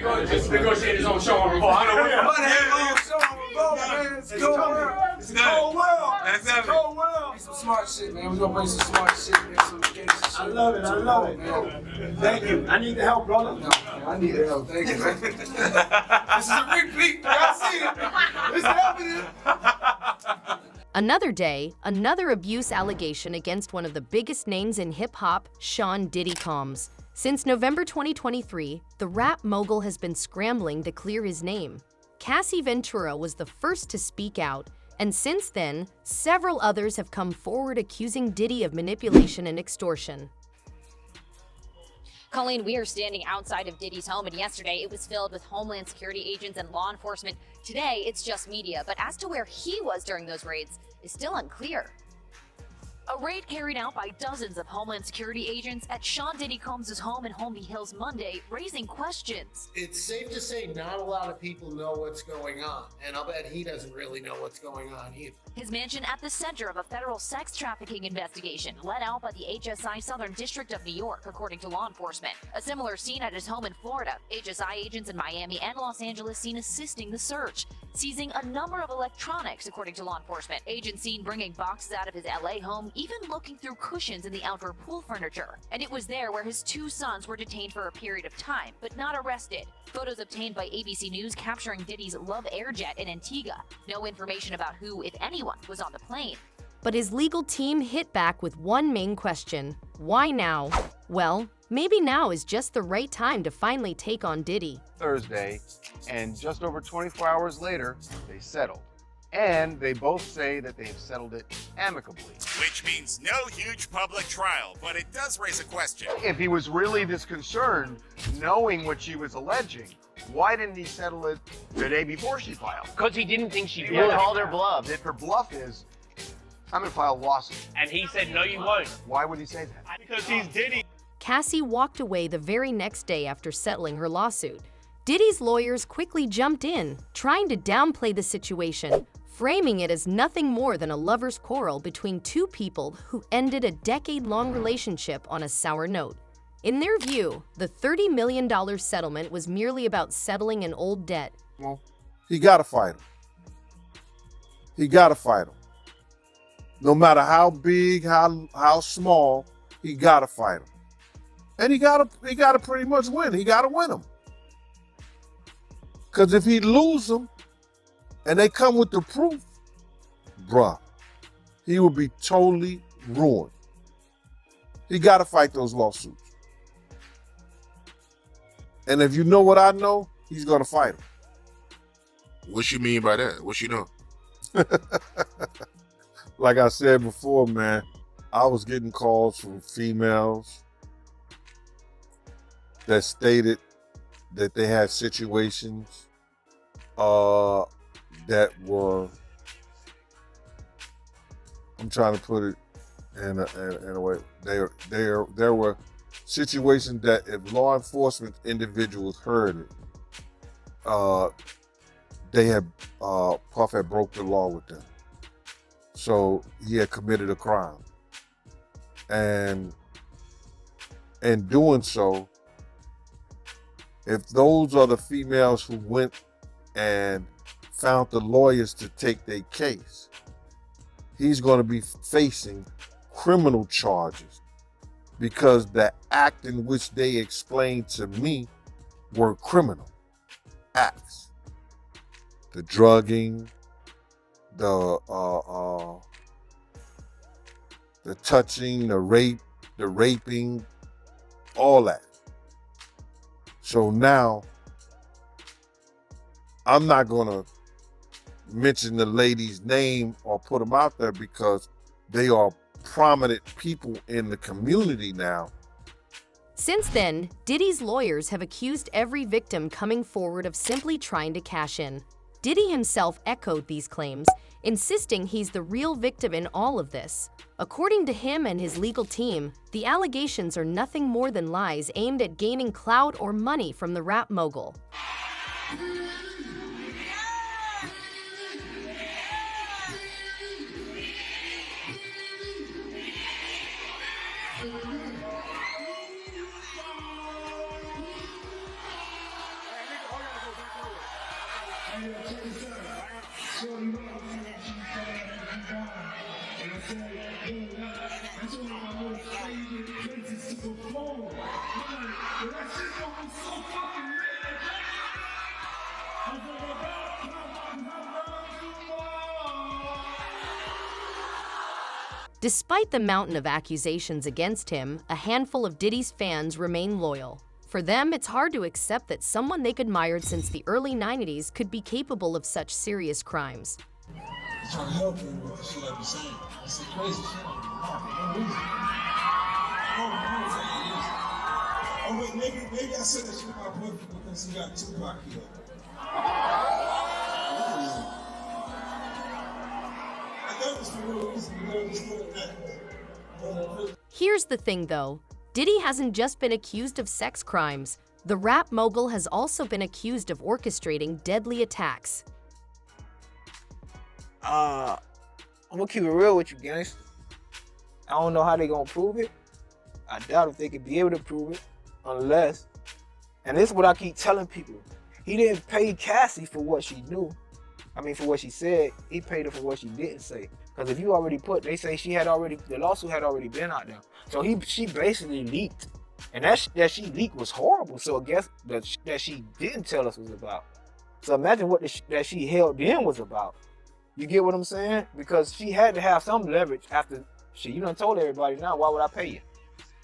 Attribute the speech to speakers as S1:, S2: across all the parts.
S1: Just negotiate his own show on Revolt. I know
S2: But hey, show on Revolt, man. It's cold world. It's a cold world. It's a cold world. Some smart shit, man. We're gonna bring some smart shit, man. Some gangster shit. I love it. I love it, man. Thank you. I need the help, brother. No, man, I need the help. Thank you, man. This is a repeat. Y'all see it. It's happening.
S3: Another day, another abuse allegation against one of the biggest names in hip-hop, Sean Diddy Combs. Since November 2023, the rap mogul has been scrambling to clear his name. Cassie Ventura was the first to speak out, and since then, several others have come forward accusing Diddy of manipulation and extortion.
S4: Colleen, we are standing outside of Diddy's home, and yesterday it was filled with Homeland Security agents and law enforcement. Today, it's just media, but as to where he was during those raids is still unclear. A raid carried out by dozens of Homeland Security agents at Sean Diddy Combs' home in Holmby Hills Monday, raising questions.
S5: It's safe to say not a lot of people know what's going on, and I'll bet he doesn't really know what's going on either.
S4: His mansion at the center of a federal sex trafficking investigation led out by the HSI Southern District of New York, according to law enforcement. A similar scene at his home in Florida. HSI agents in Miami and Los Angeles seen assisting the search, seizing a number of electronics, according to law enforcement. Agents seen bringing boxes out of his LA home, even looking through cushions in the outdoor pool furniture. And it was there where his two sons were detained for a period of time, but not arrested. Photos obtained by ABC News capturing Diddy's Love Airjet in Antigua. No information about who, if anyone, was on the plane.
S3: But his legal team hit back with one main question: why now? Well, maybe now is just the right time to finally take on Diddy.
S6: Thursday, and just over 24 hours later, they settled. And they both say that they've settled it amicably.
S7: Which means no huge public trial, but it does raise a question.
S6: If he was really this concerned, knowing what she was alleging, why didn't he settle it the day before she filed?
S8: Because he didn't think she
S6: He
S8: would.
S6: called her bluff. If her bluff is, I'm gonna file a lawsuit.
S8: And he said, no, you won't.
S6: Why would he say that?
S8: Because he's Diddy.
S3: Cassie walked away the very next day after settling her lawsuit. Diddy's lawyers quickly jumped in, trying to downplay the situation, framing it as nothing more than a lover's quarrel between two people who ended a decade-long relationship on a sour note. In their view, the $30 million settlement was merely about settling an old debt.
S9: Well, he gotta fight him. He gotta fight him. No matter how big, how small, he gotta fight him. And he gotta pretty much win. He gotta win him. Because if he lose them and they come with the proof, bruh, he will be totally ruined. He gotta fight those lawsuits. And if you know what I know, he's gonna fight him.
S10: What you mean by that? What you know?
S9: Like I said before, man, I was getting calls from females that stated that they had situations that were, I'm trying to put it in a way, there were situations that if law enforcement individuals heard it, they had, Puff had broke the law with them. So he had committed a crime. And in doing so, if those are the females who went and found the lawyers to take their case, he's going to be facing criminal charges because the act in which they explained to me were criminal acts. The drugging, the touching, the rape, the raping, all that. So now, I'm not gonna mention the lady's name or put them out there because they are prominent people in the community now.
S3: Since then, Diddy's lawyers have accused every victim coming forward of simply trying to cash in. Diddy himself echoed these claims, insisting he's the real victim in all of this. According to him and his legal team, the allegations are nothing more than lies aimed at gaining clout or money from the rap mogul. Despite the mountain of accusations against him, a handful of Diddy's fans remain loyal. For them, it's hard to accept that someone they've admired since the early 90s could be capable of such serious crimes.
S2: I'm trying to help you with the shit I be saying. It's some crazy shit. Oh wait, maybe I said that shit about boyfriend because he got Tupac here. I thought it was for real reason, but it was still that.
S3: Here's the thing though, Diddy hasn't just been accused of sex crimes. The rap mogul has also been accused of orchestrating deadly attacks.
S11: I'm gonna keep it real with you, guys. I don't know how they gonna prove it. I doubt if they could be able to prove it, unless, and this is what I keep telling people, he didn't pay Cassie for what she knew. I mean, for what she said, he paid her for what she didn't say. Because if you already they say the lawsuit had already been out there. So she basically leaked. And that she leaked was horrible. So I guess that she didn't tell us was about. So imagine what that she held in was about. You get what I'm saying? Because she had to have some leverage after you done told everybody, now why would I pay you?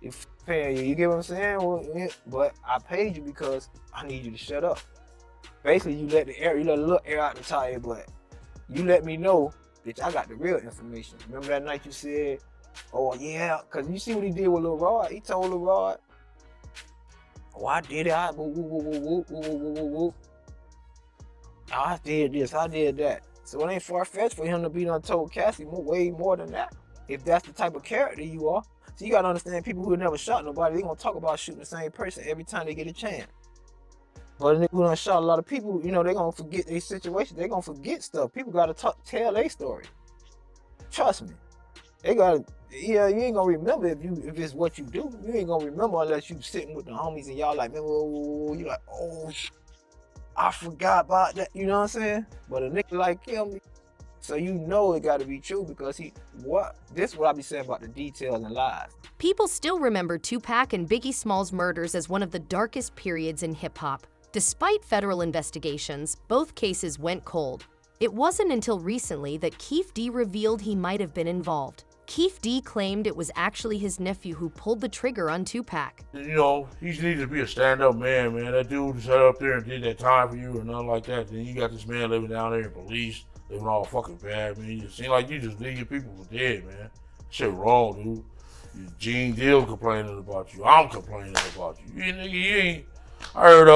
S11: If paying you get what I'm saying? Well, yeah, but I paid you because I need you to shut up. Basically, you let a little air out the tire, but you let me know that I got the real information. Remember that night you said, oh yeah, because you see what he did with Lil Rod? He told Lil Rod, oh, I did it, I did this, I did that. So it ain't far-fetched for him to be done told Cassie way more than that, if that's the type of character you are. So you gotta understand, people who have never shot nobody, they gonna talk about shooting the same person every time they get a chance. But a nigga who done shot a lot of people, you know, they gonna forget their situation. They gonna forget stuff. People gotta tell their story. Trust me. They gotta, yeah, you ain't gonna remember if it's what you do. You ain't gonna remember unless you sitting with the homies and y'all like, man, you like, oh, I forgot about that. You know what I'm saying? But a nigga like him, so you know it gotta be true because this is what I be saying about the details and lies.
S3: People still remember Tupac and Biggie Smalls' murders as one of the darkest periods in hip-hop. Despite federal investigations, both cases went cold. It wasn't until recently that Keefe D revealed he might have been involved. Keefe D claimed it was actually his nephew who pulled the trigger on Tupac.
S1: You know, he needs to be a stand-up man, man. That dude sat up there and did that time for you or nothing like that. Then you got this man living down there in police, living all fucking bad, man. You seem like you just leave your people for dead, man. Shit wrong, dude. Gene Deal complaining about you. I'm complaining about you. You nigga, you ain't. I heard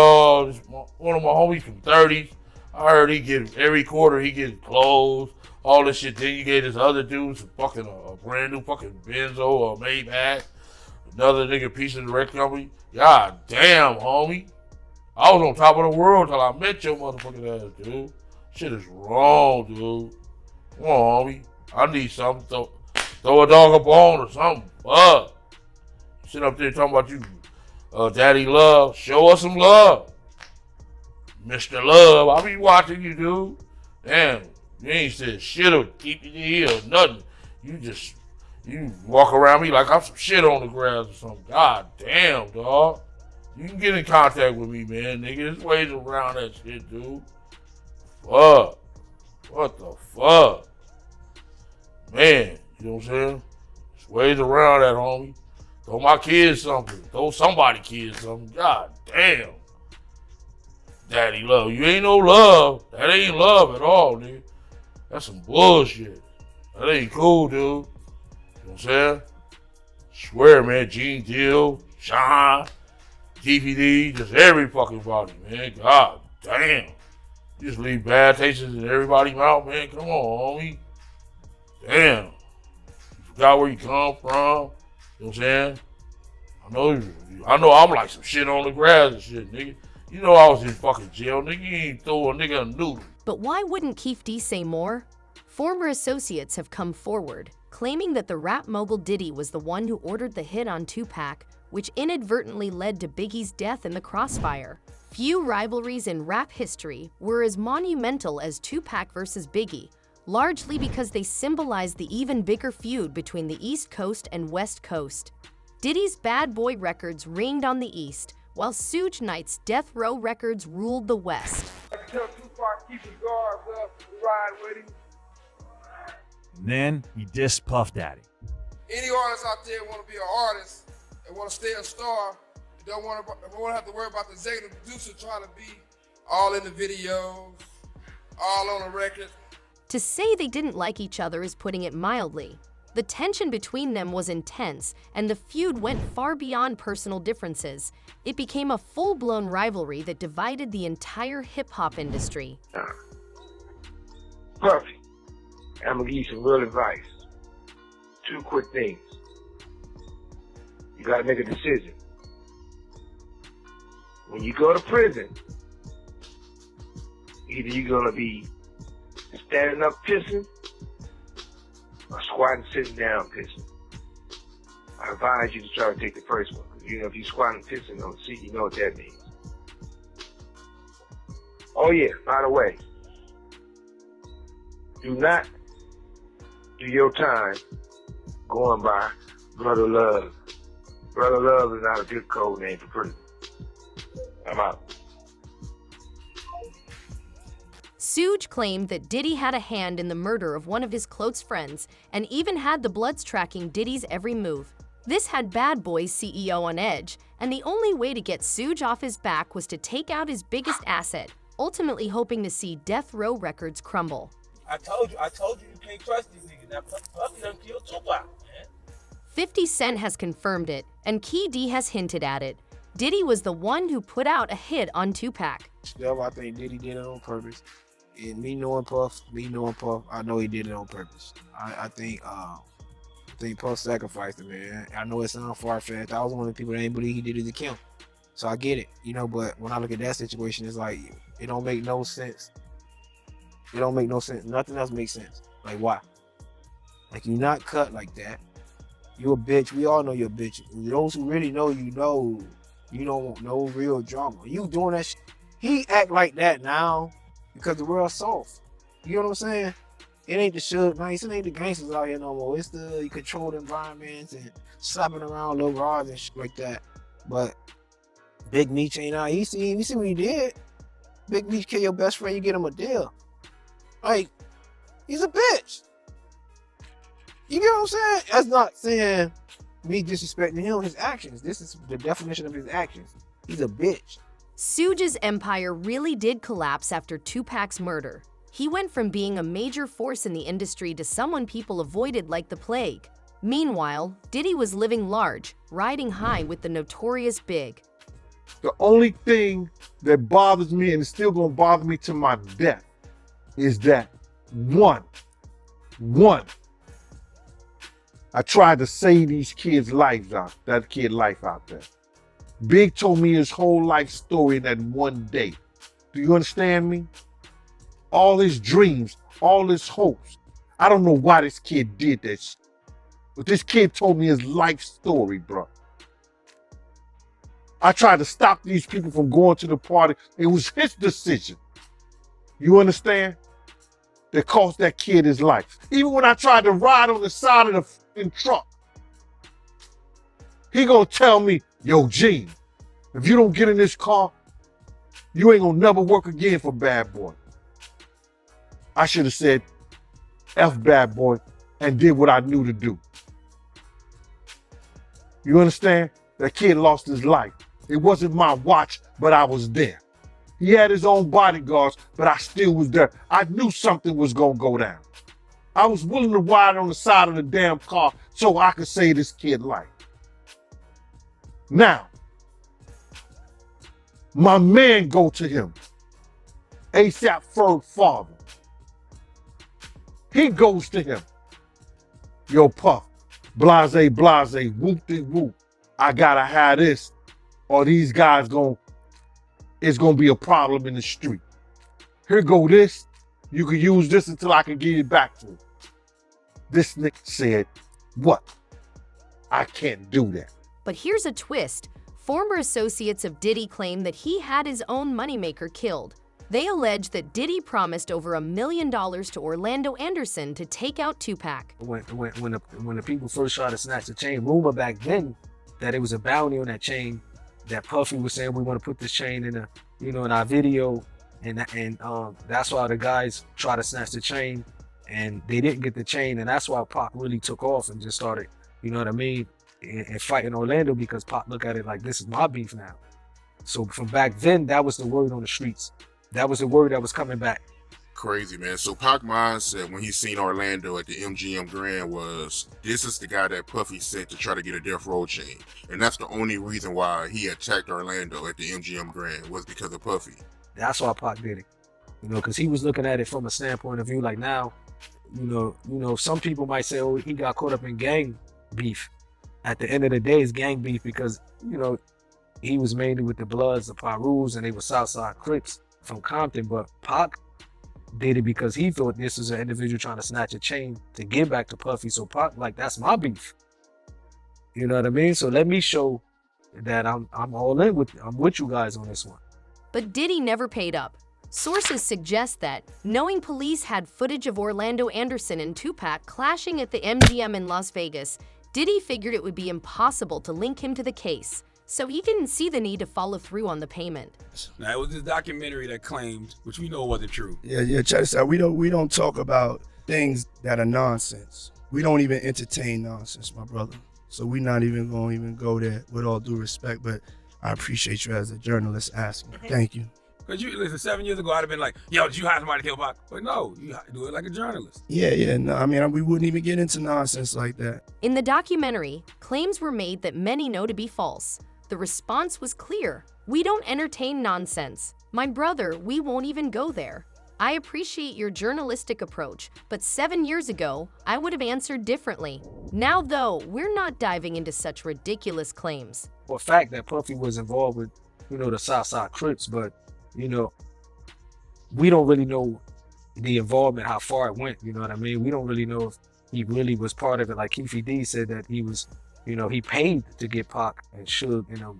S1: one of my homies from 30s. I heard he get every quarter he get clothes, all this shit. Then you get this other dude some fucking a brand new fucking Benzo or Maybach. Another nigga piece of the record company. God damn, homie. I was on top of the world till I met your motherfucking ass, dude. Shit is wrong, dude. Come on, homie. I need something. Throw a dog a bone or something. Fuck. Sit up there talking about you. Daddy Love, show us some love. Mr. Love, I be watching you, dude. Damn, you ain't said shit or keep your ear or nothing. You walk around me like I'm some shit on the grass or something. God damn, dog. You can get in contact with me, man, nigga. There's ways around that shit, dude. Fuck. What the fuck? Man, you know what I'm saying? There's ways around that, homie. Throw my kids something. Throw somebody kids something. God damn. Daddy Love. You ain't no love. That ain't love at all, dude. That's some bullshit. That ain't cool, dude. You know what I'm saying? Swear, man. Gene Deal, Sean, DVD, just every fucking body, man. God damn. You just leave bad tastes in everybody's mouth, man. Come on, homie. Damn. You forgot where you come from. You know what I'm saying? I know I'm like some shit on the grass and shit, nigga. You know I was in fucking jail, nigga. You ain't throw a nigga a noodle.
S3: But why wouldn't Keefe D say more? Former associates have come forward, claiming that the rap mogul Diddy was the one who ordered the hit on Tupac, which inadvertently led to Biggie's death in the crossfire. Few rivalries in rap history were as monumental as Tupac versus Biggie, largely because they symbolize the even bigger feud between the East Coast and West Coast. Diddy's Bad Boy Records reigned on the East, while Suge Knight's Death Row Records ruled the West.
S12: Then he dissed Puff Daddy.
S2: Any artist out there want to be an artist and want to stay a star, don't want to have to worry about the executive producer trying to be all in the videos, all on the record.
S3: To say they didn't like each other is putting it mildly. The tension between them was intense, and the feud went far beyond personal differences. It became a full-blown rivalry that divided the entire hip-hop industry.
S13: Puffy, I'm gonna give you some real advice. 2 quick things. You gotta make a decision. When you go to prison, either you're gonna be standing up pissing or squatting sitting down pissing. I advise you to try to take the first one, because if you squatting pissing on the seat, you know what that means. Oh yeah, by the way, do not do your time going by Brother Love. Brother Love is not a good code name for prison. I'm out.
S3: Suge claimed that Diddy had a hand in the murder of one of his close friends and even had the Bloods tracking Diddy's every move. This had Bad Boy's CEO on edge, and the only way to get Suge off his back was to take out his biggest asset, ultimately hoping to see Death Row Records crumble.
S14: I told you you can't trust these niggas. Now Puffy done killed Tupac, man.
S3: 50 Cent has confirmed it, and Key D has hinted at it. Diddy was the one who put out a hit on Tupac.
S11: Still, I think Diddy did it on purpose. And me knowing Puff, I know he did it on purpose. I think Puff sacrificed him, man. I know it sounds far-fetched. I was one of the people that didn't believe he did it to kill. So I get it, but when I look at that situation, it's like, it don't make no sense. It don't make no sense. Nothing else makes sense. Like, why? Like, you're not cut like that. You're a bitch. We all know you're a bitch. Those who really know you don't want no real drama. You doing that shit. He act like that now because the world's soft. You know what I'm saying? It ain't the Suge Knights, it ain't the gangsters out here no more. It's the controlled environments and slapping around little rods and shit like that. But Big Meech ain't out. You see what he did? Big Meech kill your best friend, you get him a deal. Like, he's a bitch. You get what I'm saying? That's not saying me disrespecting him, his actions. This is the definition of his actions. He's a bitch.
S3: Suge's empire really did collapse after Tupac's murder. He went from being a major force in the industry to someone people avoided like the plague. Meanwhile, Diddy was living large, riding high with the notorious Big.
S9: The only thing that bothers me, and it's still gonna bother me to my death, is that one, I tried to save these kids' lives out, that kid life out there. Big told me his whole life story in that one day. Do you understand me? All his dreams, all his hopes. I don't know why this kid did this, but this kid told me his life story, bro. I tried to stop these people from going to the party. It was his decision. You understand? That cost that kid his life. Even when I tried to ride on the side of the fucking truck, he gonna tell me, yo, Gene, if you don't get in this car, you ain't gonna never work again for Bad Boy. I should have said, F Bad Boy, and did what I knew to do. You understand? That kid lost his life. It wasn't my watch, but I was there. He had his own bodyguards, but I still was there. I knew something was gonna go down. I was willing to ride on the side of the damn car so I could save this kid's life. Now, my man go to him, ASAP Ferg father. He goes to him. Yo, Puff, blase, whoop-de-whoop. I gotta have this, or these guys it's gonna be a problem in the street. Here go this. You can use this until I can give it back to you. This nigga said, what? I can't do that.
S3: But here's a twist. Former associates of Diddy claim that he had his own moneymaker killed. They allege that Diddy promised over $1 million to Orlando Anderson to take out Tupac.
S11: When the people first tried to snatch the chain, rumor back then that it was a bounty on that chain, that Puffy was saying we want to put this chain in in our video, and that's why the guys tried to snatch the chain, and they didn't get the chain, and that's why Pac really took off and just started, you know what I mean, and fighting Orlando, because Pac looked at it like, this is my beef now. So from back then, that was the word on the streets. That was the word that was coming back.
S10: Crazy, man. So Pac mindset when he seen Orlando at the MGM Grand was, this is the guy that Puffy sent to try to get a death row chain. And that's the only reason why he attacked Orlando at the MGM Grand, was because of Puffy.
S11: That's why Pac did it. Because he was looking at it from a standpoint of view, like now, some people might say, oh, he got caught up in gang beef. At the end of the day, it's gang beef because, he was mainly with the Bloods, the Pirus, and they were Southside Crips from Compton, but Pac did it because he thought this was an individual trying to snatch a chain to give back to Puffy. So Pac, like, that's my beef. You know what I mean? So let me show that I'm all in I'm with you guys on this one.
S3: But Diddy never paid up. Sources suggest that, knowing police had footage of Orlando Anderson and Tupac clashing at the MGM in Las Vegas, Diddy figured it would be impossible to link him to the case. So he didn't see the need to follow through on the payment.
S2: Now, it was this documentary that claimed, which we know wasn't true.
S15: Yeah, check this out. We don't talk about things that are nonsense. We don't even entertain nonsense, my brother. So we're not even going to go there, with all due respect, but I appreciate you as a journalist asking. Thank you.
S2: Because listen, 7 years ago, I'd have been like, yo, did you hire somebody to kill Pac? But no, you do it like a journalist.
S15: Yeah, no, I mean, we wouldn't even get into nonsense like that.
S3: In the documentary, claims were made that many know to be false. The response was clear. We don't entertain nonsense. My brother, we won't even go there. I appreciate your journalistic approach, but 7 years ago, I would have answered differently. Now, though, we're not diving into such ridiculous claims.
S11: For a fact that Puffy was involved with, the Southside Crips, but, we don't really know the involvement, how far it went, you know what I mean? We don't really know if he really was part of it. Like Keefe D said that he was, he paid to get Pac and Suge,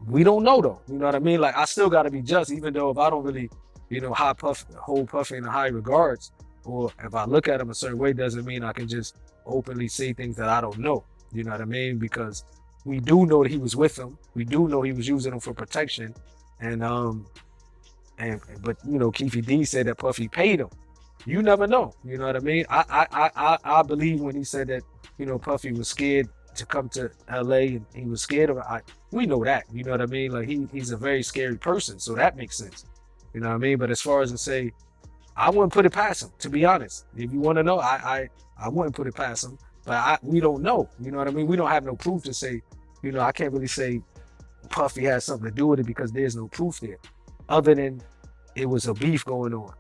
S11: we don't know though, you know what I mean? Like, I still gotta be just, even though if I don't really, hold Puffy in high regards, or if I look at him a certain way, doesn't mean I can just openly say things that I don't know, you know what I mean? Because we do know that he was with him. We do know he was using him for protection. But Keefe D said that Puffy paid him. You never know, you know what I mean? I believe when he said that, Puffy was scared to come to LA and he was scared of it. We know that, you know what I mean? Like he's a very scary person, so that makes sense. You know what I mean? But as far as to say, I wouldn't put it past him, to be honest. If you want to know, I wouldn't put it past him. But we don't know, you know what I mean? We don't have no proof to say, I can't really say Puffy has something to do with it because there's no proof there. Other than it was a beef going on.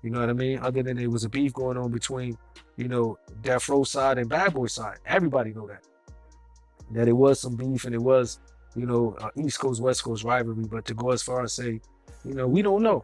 S11: You know what I mean? Other than it was a beef going on between, Death Row side and Bad Boy side. Everybody know that. That it was some beef and it was, East Coast, West Coast rivalry. But to go as far as say, we don't know.